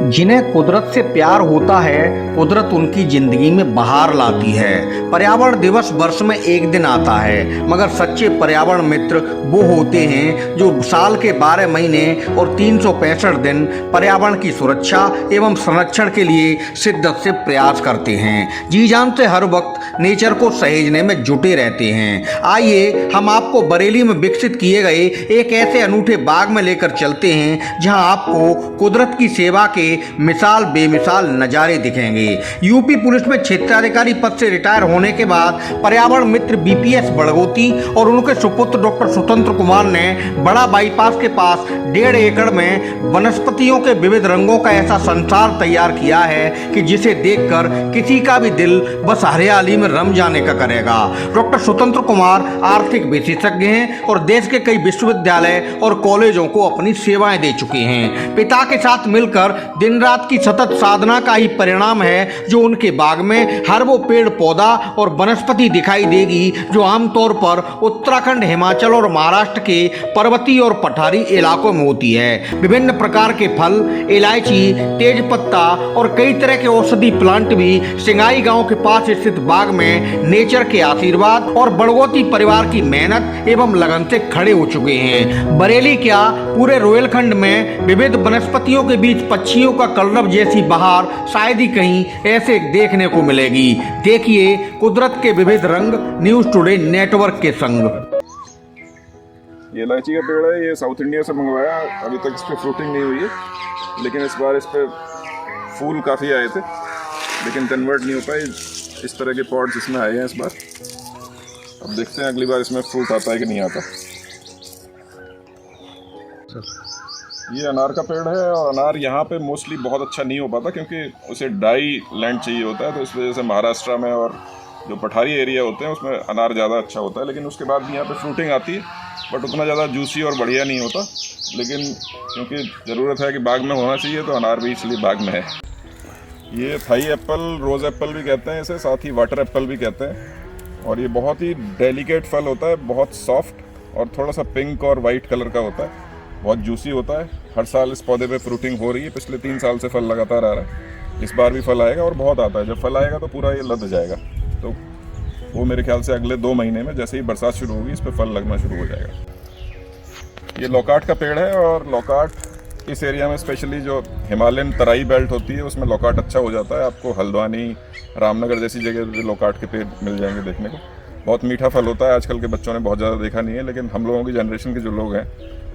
जिन्हें कुदरत से प्यार होता है, कुदरत उनकी जिंदगी में बहार लाती है। पर्यावरण दिवस वर्ष में एक दिन आता है, मगर सच्चे पर्यावरण मित्र वो होते हैं जो साल के 12 महीने और 365 दिन पर्यावरण की सुरक्षा एवं संरक्षण के लिए शिद्दत से प्रयास करते हैं। जी जान से हर वक्त नेचर को सहेजने में जुटे रहते हैं। आइए हम आपको बरेली में विकसित किए गए एक ऐसे अनूठे बाग में लेकर चलते हैं जहां आपको कुदरत की सेवा के मिसाल बेमिसाल नज़ारे दिखेंगे। यूपी पुलिस में क्षेत्राधिकारी पद से रिटायर होने के बाद पर्यावरण मित्र बीपीएस बड़गोती और उनके सुपुत्र डॉक्टर स्वतंत्र कुमार ने बड़ा बाईपास के पास 1.5 एकड़ में वनस्पतियों के विविध रंगों का ऐसा संसार तैयार किया है कि जिसे देखकर किसी का भी दिल बस हरियाली में रम जाने का करेगा। डॉक्टर स्वतंत्र कुमार आर्थिक विशेषज्ञ हैं और देश के कई विश्वविद्यालय और कॉलेजों को अपनी सेवाएं दे चुके हैं। पिता के साथ मिलकर दिन रात की सतत साधना का ही परिणाम है जो उनके बाग में हर वो पेड़ पौधा और वनस्पति दिखाई देगी जो आमतौर पर उत्तराखंड, हिमाचल और महाराष्ट्र के पर्वतीय और पठारी इलाकों में होती है। विभिन्न प्रकार के फल, इलायची, तेज पत्ता और कई तरह के औषधि प्लांट भी सिंगाई गांव के पास स्थित बाग में नेचर के आशीर्वाद और बड़गोती परिवार की मेहनत एवं लगन से खड़े हो चुके हैं। बरेली क्या, पूरे रोहिलखंड में विविध वनस्पतियों के बीच पक्षियों का कलरव जैसी बहार शायद ही कहीं ऐसे देखने को मिलेगी। देखिए कुदरत के विविध रंग न्यूज़ टुडे नेटवर्क के संग। ये इलायची का पेड़ है, ये साउथ इंडिया से मंगवाया। अभी तक इस पर फ्रूटिंग नहीं हुई है, लेकिन इस बार इस पर फूल काफ़ी आए थे, लेकिन कन्वर्ट नहीं हो पाए। इस तरह के पॉट्स इसमें आए हैं इस बार। अब देखते हैं अगली बार इसमें फ्रूट आता है कि नहीं आता। ये अनार का पेड़ है और अनार यहाँ पे मोस्टली बहुत अच्छा नहीं हो पाता क्योंकि उसे ड्राई लैंड चाहिए होता है, तो इस वजह से महाराष्ट्र में और जो पठारी एरिया होते हैं उसमें अनार ज़्यादा अच्छा होता है। लेकिन उसके बाद भी यहाँ पे फ्रूटिंग आती है, बट उतना ज़्यादा जूसी और बढ़िया नहीं होता। लेकिन क्योंकि ज़रूरत है कि बाग में होना चाहिए तो अनार भी इसलिए बाग में है। ये थाई एप्पल, रोज़ एप्पल भी कहते हैं इसे, साथ ही वाटर एप्पल भी कहते हैं। और ये बहुत ही डेलिकेट फल होता है, बहुत सॉफ्ट और थोड़ा सा पिंक और वाइट कलर का होता है, बहुत जूसी होता है। हर साल इस पौधे पे फ्रूटिंग हो रही है, पिछले 3 साल से फल लगातार आ रहा है। इस बार भी फल आएगा और बहुत आता है। जब फल आएगा तो पूरा ये लद जाएगा, तो वो मेरे ख्याल से अगले 2 महीने में जैसे ही बरसात शुरू होगी इस पर फल लगना शुरू हो जाएगा। ये लौकाट का पेड़ है और लौकाट इस एरिया में स्पेशली जो हिमालयन तराई बेल्ट होती है उसमें लौकाट अच्छा हो जाता है। आपको हल्द्वानी, रामनगर जैसी जगह लौकाट के पेड़ मिल जाएंगे देखने को। बहुत मीठा फल होता है। आजकल के बच्चों ने बहुत ज़्यादा देखा नहीं है, लेकिन हम लोगों की जनरेशन के जो लोग हैं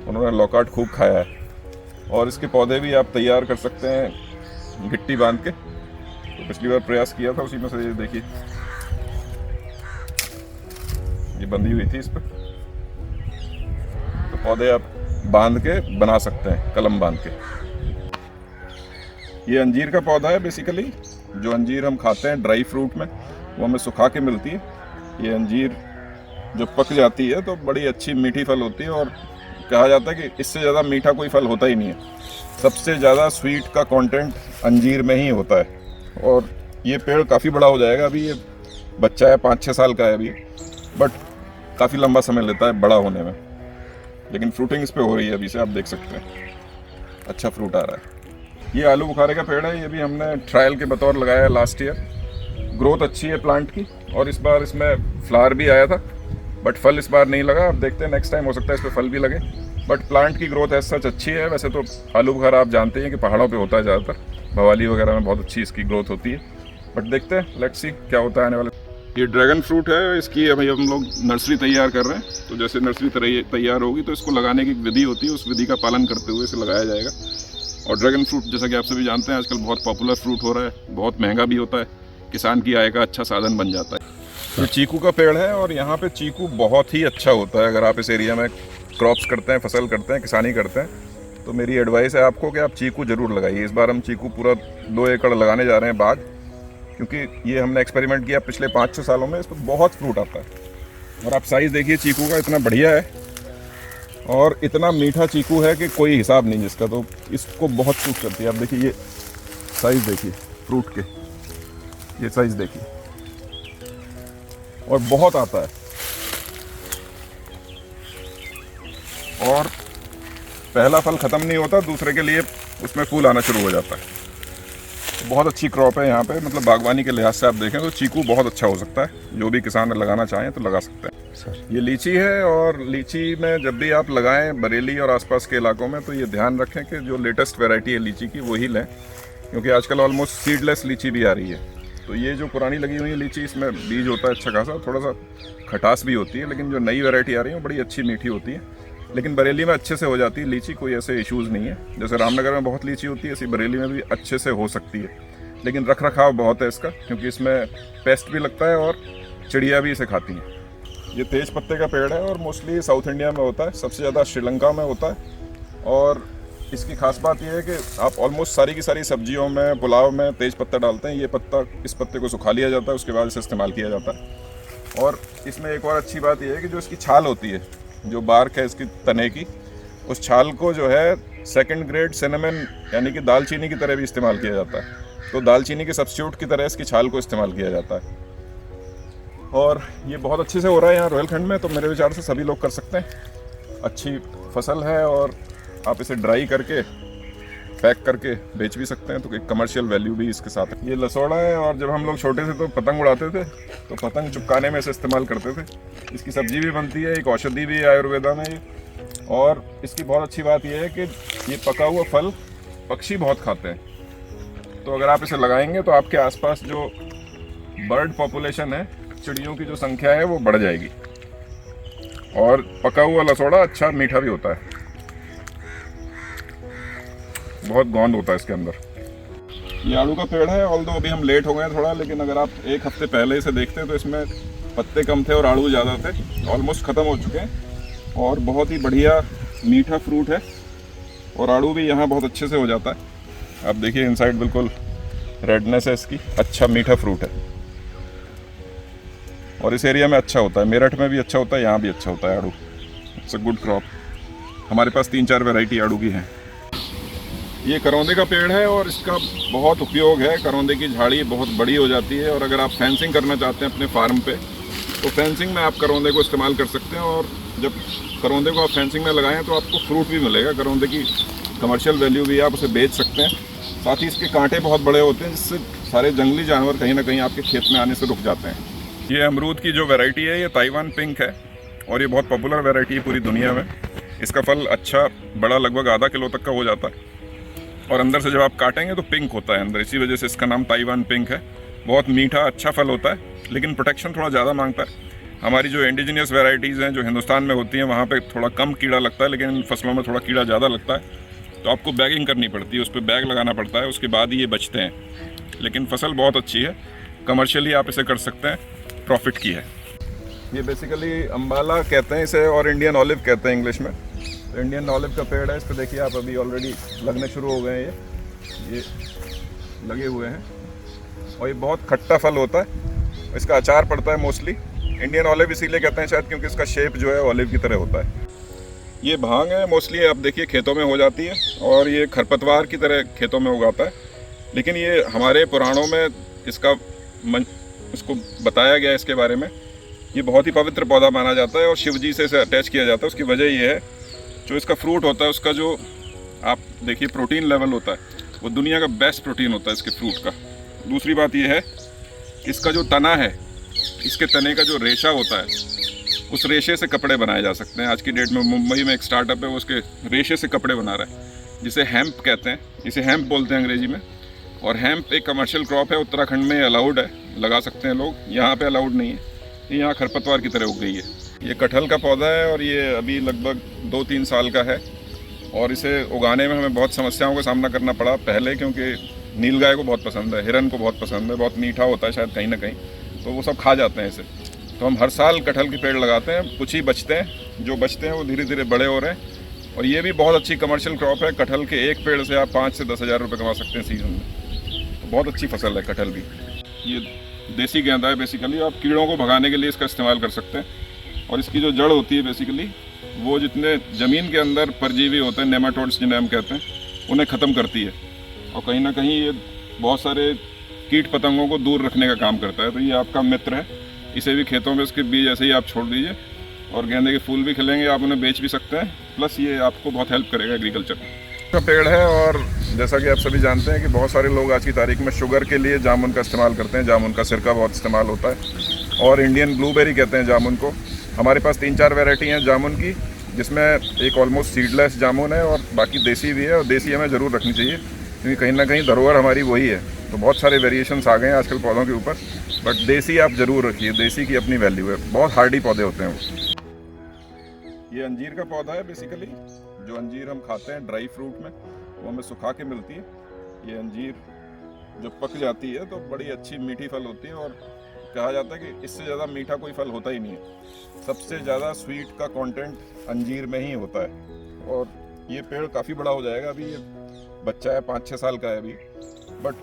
उन्होंने लौकाट खूब खाया है। और इसके पौधे भी आप तैयार कर सकते हैं गिट्टी बांध के। तो पिछली बार प्रयास किया था, उसी में से ये देखिए ये बंधी हुई थी इस पर। तो पौधे आप बांध के बना सकते हैं, कलम बांध के। ये अंजीर का पौधा है बेसिकली। जो अंजीर हम खाते हैं ड्राई फ्रूट में, वो हमें सुखा के मिलती है। ये अंजीर जो पक जाती है तो बड़ी अच्छी मीठी फल होती है और कहा जाता है कि इससे ज़्यादा मीठा कोई फल होता ही नहीं है। सबसे ज़्यादा स्वीट का कंटेंट अंजीर में ही होता है। और ये पेड़ काफ़ी बड़ा हो जाएगा। अभी ये बच्चा है, 5-6 साल का है अभी, बट काफ़ी लंबा समय लेता है बड़ा होने में। लेकिन फ्रूटिंग इस पे हो रही है अभी से, आप देख सकते हैं अच्छा फ्रूट आ रहा है। ये आलू बुखारे का पेड़ है। ये भी हमने ट्रायल के बतौर लगाया है लास्ट ईयर। ग्रोथ अच्छी है प्लांट की और इस बार इसमें फ्लावर भी आया था, बट फल इस बार नहीं लगा। अब देखते हैं नेक्स्ट टाइम हो सकता है इस पर फल भी लगे। बट प्लांट की ग्रोथ एज सच अच्छी है। वैसे तो आलू बुखारा आप जानते हैं कि पहाड़ों पे होता है ज़्यादातर, भवाली वगैरह में बहुत अच्छी इसकी ग्रोथ होती है। बट देखते हैं, लेट्स सी क्या होता है आने वाले। ये ड्रैगन फ्रूट है। इसकी अभी हम लोग नर्सरी तैयार कर रहे हैं। तो जैसे नर्सरी तैयार होगी तो इसको लगाने की एक विधि होती है, उस विधि का पालन करते हुए इसे लगाया जाएगा। और ड्रैगन फ्रूट जैसा कि आप सभी जानते हैं आजकल बहुत पॉपुलर फ्रूट हो रहा है, बहुत महंगा भी होता है, किसान की आय का अच्छा साधन बन जाता है। ये चीकू का पेड़ है और यहाँ पे चीकू बहुत ही अच्छा होता है। अगर आप इस एरिया में क्रॉप्स करते हैं, फसल करते हैं, किसानी करते हैं, तो मेरी एडवाइस है आपको कि आप चीकू ज़रूर लगाइए। इस बार हम चीकू पूरा 2 एकड़ लगाने जा रहे हैं बाग, क्योंकि ये हमने एक्सपेरिमेंट किया पिछले 5-6 सालों में। इस पर बहुत फ्रूट आता है। और आप साइज़ देखिए चीकू का, इतना बढ़िया है और इतना मीठा चीकू है कि कोई हिसाब नहीं जिसका। तो इसको बहुत सूट करती है। आप देखिए ये साइज़ देखिए फ्रूट के, ये साइज़ देखिए, और बहुत आता है। और पहला फल ख़त्म नहीं होता, दूसरे के लिए उसमें फूल आना शुरू हो जाता है। बहुत अच्छी क्रॉप है यहाँ पे, मतलब बागवानी के लिहाज से आप देखें तो चीकू बहुत अच्छा हो सकता है। जो भी किसान लगाना चाहें तो लगा सकते हैं सर। ये लीची है, और लीची में जब भी आप लगाएं बरेली और आसपास के इलाकों में तो ये ध्यान रखें कि जो लेटेस्ट वैरायटी है लीची की वही लें, क्योंकि आजकल ऑलमोस्ट सीडलेस लीची भी आ रही है। तो ये जो पुरानी लगी हुई है लीची, इसमें बीज होता है अच्छा खासा, थोड़ा सा खटास भी होती है, लेकिन जो नई वैरायटी आ रही है वो बड़ी अच्छी मीठी होती है। लेकिन बरेली में अच्छे से हो जाती है लीची, कोई ऐसे इश्यूज़ नहीं है। जैसे रामनगर में बहुत लीची होती है, ऐसी बरेली में भी अच्छे से हो सकती है। लेकिन रख रखाव बहुत है इसका, क्योंकि इसमें पेस्ट भी लगता है और चिड़िया भी इसे खाती हैं। ये तेज पत्ते का पेड़ है और मोस्टली साउथ इंडिया में होता है, सबसे ज़्यादा श्रीलंका में होता है। और इसकी खास बात यह है कि आप ऑलमोस्ट सारी की सारी सब्जियों में, पुलाव में तेज पत्ता डालते हैं। ये पत्ता, इस पत्ते को सुखा लिया जाता है, उसके बाद इसे इस्तेमाल किया जाता है। और इसमें एक और अच्छी बात यह है कि जो इसकी छाल होती है, जो बार्क है इसकी तने की, उस छाल को जो है सेकंड ग्रेड सिनेमन यानी कि दालचीनी की तरह भी इस्तेमाल किया जाता है। तो दालचीनी के सब्स्टिट्यूट की तरह इसकी छाल को इस्तेमाल किया जाता है। और ये बहुत अच्छे से हो रहा है यहाँ रोहिलखंड में, तो मेरे विचार से सभी लोग कर सकते हैं। अच्छी फसल है और आप इसे ड्राई करके पैक करके बेच भी सकते हैं, तो एक कमर्शियल वैल्यू भी इसके साथ है। ये लसोड़ा है, और जब हम लोग छोटे थे तो पतंग उड़ाते थे, तो पतंग चिपकाने में इसे इस्तेमाल करते थे। इसकी सब्जी भी बनती है, एक औषधि भी है आयुर्वेदा में ये। और इसकी बहुत अच्छी बात यह है कि ये पका हुआ फल पक्षी बहुत खाते हैं। तो अगर आप इसे लगाएंगे तो आपके आसपास जो बर्ड पॉपुलेशन है, चिड़ियों की जो संख्या है वो बढ़ जाएगी। और पका हुआ लसोड़ा अच्छा मीठा भी होता है, बहुत गोंद होता है इसके अंदर। ये आड़ू का पेड़ है, ऑल्दो अभी हम लेट हो गए थोड़ा, लेकिन अगर आप एक हफ्ते पहले इसे देखते तो इसमें पत्ते कम थे और आड़ू ज़्यादा थे। ऑलमोस्ट ख़त्म हो चुके हैं और बहुत ही बढ़िया मीठा फ्रूट है। और आड़ू भी यहाँ बहुत अच्छे से हो जाता है। आप देखिए इनसाइड बिल्कुल रेडनेस है इसकी, अच्छा मीठा फ्रूट है। और इस एरिया में अच्छा होता है, मेरठ में भी अच्छा होता है, यहाँ भी अच्छा होता है आड़ू। It's a good crop. हमारे पास 3-4 वैरायटी आड़ू की हैं। ये करौंदे का पेड़ है और इसका बहुत उपयोग है। करौंदे की झाड़ी बहुत बड़ी हो जाती है, और अगर आप फेंसिंग करना चाहते हैं अपने फार्म पे, तो फेंसिंग में आप करौंदे को इस्तेमाल कर सकते हैं। और जब करौंदे को आप फेंसिंग में लगाएं तो आपको फ्रूट भी मिलेगा। करौंदे की कमर्शियल वैल्यू भी, आप उसे बेच सकते हैं। साथ ही इसके कांटे बहुत बड़े होते हैं, जिससे सारे जंगली जानवर कहीं ना कहीं आपके खेत में आने से रुक जाते हैं। ये अमरूद की जो वैरायटी है ये ताइवान पिंक है, और ये बहुत पॉपुलर वैरायटी है पूरी दुनिया में। इसका फल अच्छा बड़ा, लगभग आधा किलो तक का हो जाता है, और अंदर से जब आप काटेंगे तो पिंक होता है अंदर, इसी वजह से इसका नाम ताइवान पिंक है। बहुत मीठा अच्छा फल होता है, लेकिन प्रोटेक्शन थोड़ा ज़्यादा मांगता है। हमारी जो इंडिजिनियस वैरायटीज़ हैं जो हिंदुस्तान में होती हैं, वहाँ पे थोड़ा कम कीड़ा लगता है, लेकिन इन फसलों में थोड़ा कीड़ा ज़्यादा लगता है। तो आपको बैगिंग करनी पड़ती है, उस पर बैग लगाना पड़ता है, उसके बाद ही ये बचते हैं। लेकिन फसल बहुत अच्छी है, कमर्शियली आप इसे कर सकते हैं, प्रॉफिट की है। ये बेसिकली अम्बाला कहते हैं इसे, और इंडियन ऑलिव कहते हैं इंग्लिश में। तो इंडियन ऑलिव का पेड़ है, इस पर देखिए आप अभी ऑलरेडी लगने शुरू हो गए हैं, ये लगे हुए हैं। और ये बहुत खट्टा फल होता है, इसका अचार पड़ता है मोस्टली। इंडियन ऑलिव इसीलिए कहते हैं शायद क्योंकि इसका शेप जो है ऑलिव की तरह होता है। ये भांग है, मोस्टली आप देखिए खेतों में हो जाती है, और ये खरपतवार की तरह खेतों में उगाता है। लेकिन ये हमारे पुराणों में इसको बताया गया है इसके बारे में। ये बहुत ही पवित्र पौधा माना जाता है और शिव जी से इसे अटैच किया जाता है। उसकी वजह ये है, जो इसका फ्रूट होता है उसका जो आप देखिए प्रोटीन लेवल होता है, वो दुनिया का बेस्ट प्रोटीन होता है इसके फ्रूट का। दूसरी बात ये है, इसका जो तना है, इसके तने का जो रेशा होता है, उस रेशे से कपड़े बनाए जा सकते हैं। आज की डेट में मुंबई में एक स्टार्टअप है, वो उसके रेशे से कपड़े बना रहा है, जिसे हेम्प कहते हैं, इसे हेम्प बोलते हैं अंग्रेजी में। और हेम्प एक कमर्शियल क्रॉप है, उत्तराखंड में अलाउड है, लगा सकते हैं लोग। यहाँ पे अलाउड नहीं है, ये यहाँ खरपतवार की तरह उग गई है। ये कटहल का पौधा है और ये अभी लगभग 2-3 साल का है, और इसे उगाने में हमें बहुत समस्याओं का सामना करना पड़ा पहले, क्योंकि नीलगाय को बहुत पसंद है, हिरन को बहुत पसंद है, बहुत मीठा होता है शायद कहीं ना कहीं, तो वो सब खा जाते हैं इसे। तो हम हर साल कटहल के पेड़ लगाते हैं, कुछ ही बचते हैं, जो बचते हैं वो धीरे धीरे बड़े हो रहे हैं। और ये भी बहुत अच्छी कमर्शियल क्रॉप है। कटहल के एक पेड़ से आप 5 से 10 हज़ार रुपये कमा सकते हैं सीजन में। तो बहुत अच्छी फसल है कटहल भी। ये देसी गेंदा है बेसिकली, आप कीड़ों को भगाने के लिए इसका इस्तेमाल कर सकते हैं। और इसकी जो जड़ होती है बेसिकली, वो जितने ज़मीन के अंदर परजीवी होते हैं, नेमाटोड्स जिन्हें हम कहते हैं, उन्हें ख़त्म करती है। और कहीं ना कहीं ये बहुत सारे कीट पतंगों को दूर रखने का काम करता है। तो ये आपका मित्र है। इसे भी खेतों में इसके बीज ऐसे ही आप छोड़ दीजिए, और गेंदे के फूल भी खिलेंगे, आप उन्हें बेच भी सकते हैं। प्लस ये आपको बहुत हेल्प करेगा एग्रीकल्चर में। का पेड़ है और जैसा कि आप सभी जानते हैं कि बहुत सारे लोग आज की तारीख में शुगर के लिए जामुन का इस्तेमाल करते हैं। जामुन का सिरका बहुत इस्तेमाल होता है और इंडियन ब्लूबेरी कहते हैं जामुन को। हमारे पास 3-4 वैरायटी हैं जामुन की, जिसमें एक ऑलमोस्ट सीडलेस जामुन है और बाकी देसी भी है। और देसी हमें ज़रूर रखनी चाहिए क्योंकि कहीं ना कहीं धरोहर हमारी वही है। तो बहुत सारे वेरिएशंस आ गए हैं आजकल पौधों के ऊपर, बट देसी आप ज़रूर रखिए, देसी की अपनी वैल्यू है। बहुत हार्डी पौधे होते हैं वो। ये अंजीर का पौधा है बेसिकली। जो अंजीर हम खाते हैं ड्राई फ्रूट में, वो हमें सुखा के मिलती है। ये अंजीर जब पक जाती है तो बड़ी अच्छी मीठी फल होती है और कहा जाता है कि इससे ज़्यादा मीठा कोई फल होता ही नहीं है। सबसे ज़्यादा स्वीट का कंटेंट अंजीर में ही होता है। और ये पेड़ काफ़ी बड़ा हो जाएगा। अभी ये बच्चा है, 5-6 साल का है अभी, बट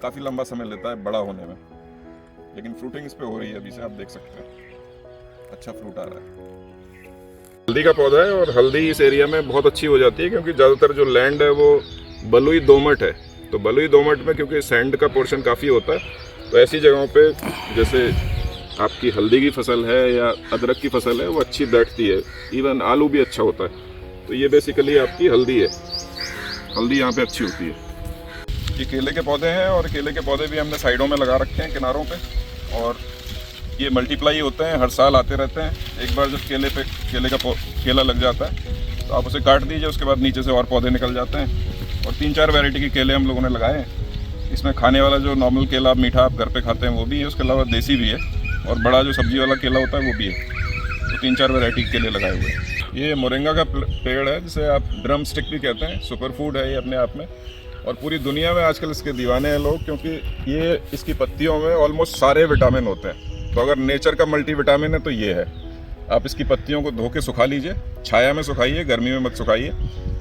काफ़ी लंबा समय लेता है बड़ा होने में। लेकिन फ्रूटिंग इस पे हो रही है अभी से, आप देख सकते हैं अच्छा फ्रूट आ रहा है। हल्दी का पौधा है और हल्दी इस एरिया में बहुत अच्छी हो जाती है क्योंकि ज़्यादातर जो लैंड है वो बलुई दोमट है। तो बलुई दोमट में क्योंकि सैंड का पोर्शन काफ़ी होता है, तो ऐसी जगहों पे जैसे आपकी हल्दी की फसल है या अदरक की फसल है वो अच्छी बैठती है। इवन आलू भी अच्छा होता है। तो ये बेसिकली आपकी हल्दी है। हल्दी यहाँ पे अच्छी होती है। ये केले के पौधे हैं और केले के पौधे भी हमने साइडों में लगा रखे हैं किनारों पे, और ये मल्टीप्लाई होते हैं, हर साल आते रहते हैं। एक बार जब केले का केला लग जाता है तो आप उसे काट दीजिए, उसके बाद नीचे से और पौधे निकल जाते हैं। और 3-4 वैरायटी के केले हम लोगों ने लगाए हैं। इसमें खाने वाला जो नॉर्मल केला मीठा आप घर पे खाते हैं वो भी है, उसके अलावा देसी भी है, और बड़ा जो सब्जी वाला केला होता है वो भी है। तो 3-4 वैरायटी के केले लगाए हुए हैं। ये मोरिंगा का पेड़ है जिसे आप ड्रम स्टिक भी कहते हैं। सुपर फूड है ये अपने आप में, और पूरी दुनिया में आजकल इसके दीवाने हैं लोग, क्योंकि ये इसकी पत्तियों में ऑलमोस्ट सारे विटामिन होते हैं। तो अगर नेचर का मल्टीविटामिन है तो ये है। आप इसकी पत्तियों को धो के सुखा लीजिए, छाया में सुखाइए, गर्मी में मत सुखाइए,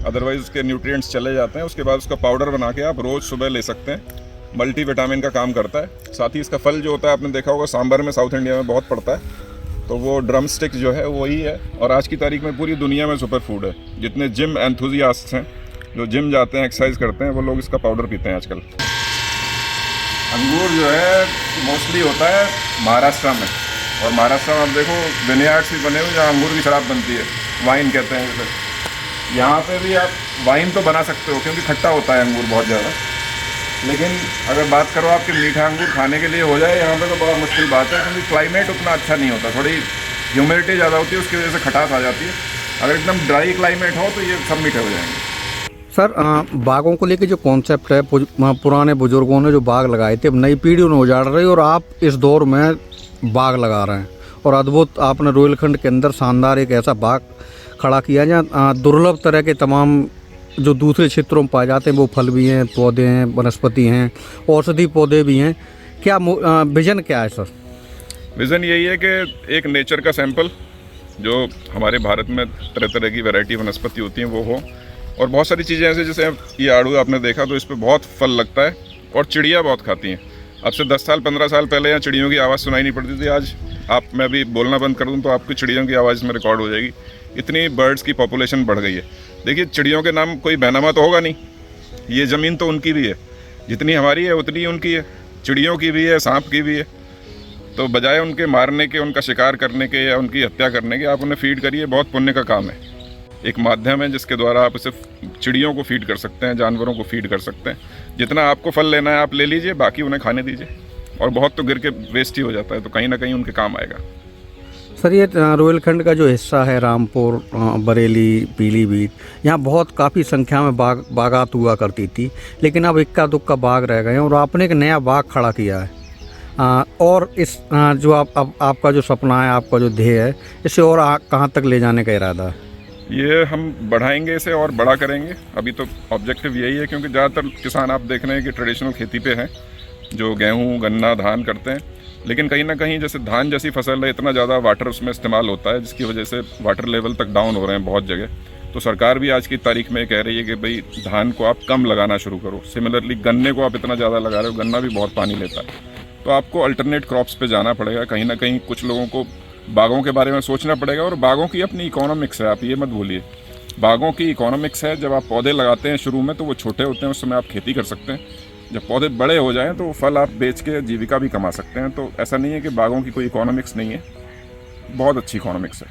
अदरवाइज उसके न्यूट्रिएंट्स चले जाते हैं। उसके बाद उसका पाउडर बना के आप रोज़ सुबह ले सकते हैं। मल्टीविटामिन का काम करता है। साथ ही इसका फल जो होता है आपने देखा होगा सांभर में, साउथ इंडिया में बहुत पड़ता है। तो वो ड्रम स्टिक जो है वही है, और आज की तारीख में पूरी दुनिया में सुपर फूड है। जितने जिम एंथुजियास्ट्स हैं जो जिम जाते हैं, एक्सरसाइज करते हैं, वो लोग इसका पाउडर पीते हैं आजकल। अंगूर जो है मोस्टली होता है महाराष्ट्र में, और महाराष्ट्र में आप देखो विनयार्ड्स भी बने हुए जहाँ अंगूर की शराब बनती है, वाइन कहते हैं जैसे। यहाँ पे भी आप वाइन तो बना सकते हो क्योंकि खट्टा होता है अंगूर बहुत ज़्यादा। लेकिन अगर बात करो आपके मीठा अंगूर खाने के लिए हो जाए यहाँ पे, तो बड़ा मुश्किल बात है क्योंकि क्लाइमेट उतना अच्छा नहीं होता। थोड़ी ह्यूमिडिटी ज़्यादा होती है, उसकी वजह से खटास आ जाती है। अगर एकदम ड्राई क्लाइमेट हो तो ये सब मीठे हो जाएंगे। सर, बागों को लेके जो कॉन्सेप्ट है, पुराने बुजुर्गों ने जो बाग लगाए थे, अब नई पीढ़ी उन्हें उजाड़ रही है और आप इस दौर में बाग लगा रहे हैं। और अद्भुत आपने रोहिलखंड के अंदर शानदार एक ऐसा बाग खड़ा किया जहाँ दुर्लभ तरह के तमाम जो दूसरे क्षेत्रों में पाए जाते हैं वो फल भी हैं, पौधे हैं, वनस्पति हैं, औषधि पौधे भी हैं। क्या विज़न क्या है सर? विज़न यही है कि एक नेचर का सैंपल जो हमारे भारत में तरह तरह की वैरायटी वनस्पति होती हैं वो हो, और बहुत सारी चीज़ें ऐसे, जैसे ये आड़ू आपने देखा तो इस पर बहुत फल लगता है और चिड़िया बहुत खाती हैं। अब से 10 साल 15 साल पहले यहाँ चिड़ियों की आवाज़ सुनाई नहीं पड़ती थी। आज मैं भी बोलना बंद कर दूँ तो आपकी चिड़ियों की आवाज़ में रिकॉर्ड हो जाएगी। इतनी बर्ड्स की पॉपुलेशन बढ़ गई है। देखिए, चिड़ियों के नाम कोई बैनामा तो होगा नहीं, ये ज़मीन तो उनकी भी है, जितनी हमारी है उतनी उनकी है, चिड़ियों की भी है, सांप की भी है। तो बजाय उनके मारने के, उनका शिकार करने के या उनकी हत्या करने के, आप उन्हें फीड करिए। बहुत पुण्य का काम है। एक माध्यम है जिसके द्वारा आप इसे चिड़ियों को फीड कर सकते हैं, जानवरों को फीड कर सकते हैं। जितना आपको फल लेना है आप ले लीजिए, बाकी उन्हें खाने दीजिए। और बहुत तो गिर के वेस्ट ही हो जाता है, तो कहीं ना कहीं उनके काम आएगा। सर, ये रोहिलखंड का जो हिस्सा है, रामपुर, बरेली, पीलीभीत, यहाँ बहुत काफ़ी संख्या में बागात हुआ करती थी, लेकिन अब इक्का दुक्का बाग रह गए हैं और आपने एक नया बाग खड़ा किया है। और इस जो आपका जो सपना है, आपका जो ध्येय है, इसे और कहाँ तक ले जाने का इरादा है? ये हम बढ़ाएंगे, इसे और बड़ा करेंगे। अभी तो ऑब्जेक्टिव यही है क्योंकि ज़्यादातर किसान आप देख रहे हैं कि ट्रेडिशनल खेती पे हैं, जो गेहूँ, गन्ना, धान करते हैं। लेकिन कहीं ना कहीं जैसे धान जैसी फसल है, इतना ज़्यादा वाटर उसमें इस्तेमाल होता है जिसकी वजह से वाटर लेवल तक डाउन हो रहे हैं बहुत जगह। तो सरकार भी आज की तारीख में कह रही है कि भाई धान को आप कम लगाना शुरू करो। सिमिलरली गन्ने को आप इतना ज़्यादा लगा रहे हो, गन्ना भी बहुत पानी लेता है। तो आपको अल्टरनेट क्रॉप्स पे जाना पड़ेगा। कहीं ना कहीं कुछ लोगों को बागों के बारे में सोचना पड़ेगा, और बागों की अपनी इकोनॉमिक्स है, आप ये मत भूलिए। बागों की इकोनॉमिक्स है। जब आप पौधे लगाते हैं शुरू में तो वो छोटे होते हैं, उस समय आप खेती कर सकते हैं। जब पौधे बड़े हो जाएं तो फल आप बेच के जीविका भी कमा सकते हैं। तो ऐसा नहीं है कि बागों की कोई इकोनॉमिक्स नहीं है, बहुत अच्छी इकोनॉमिक्स है।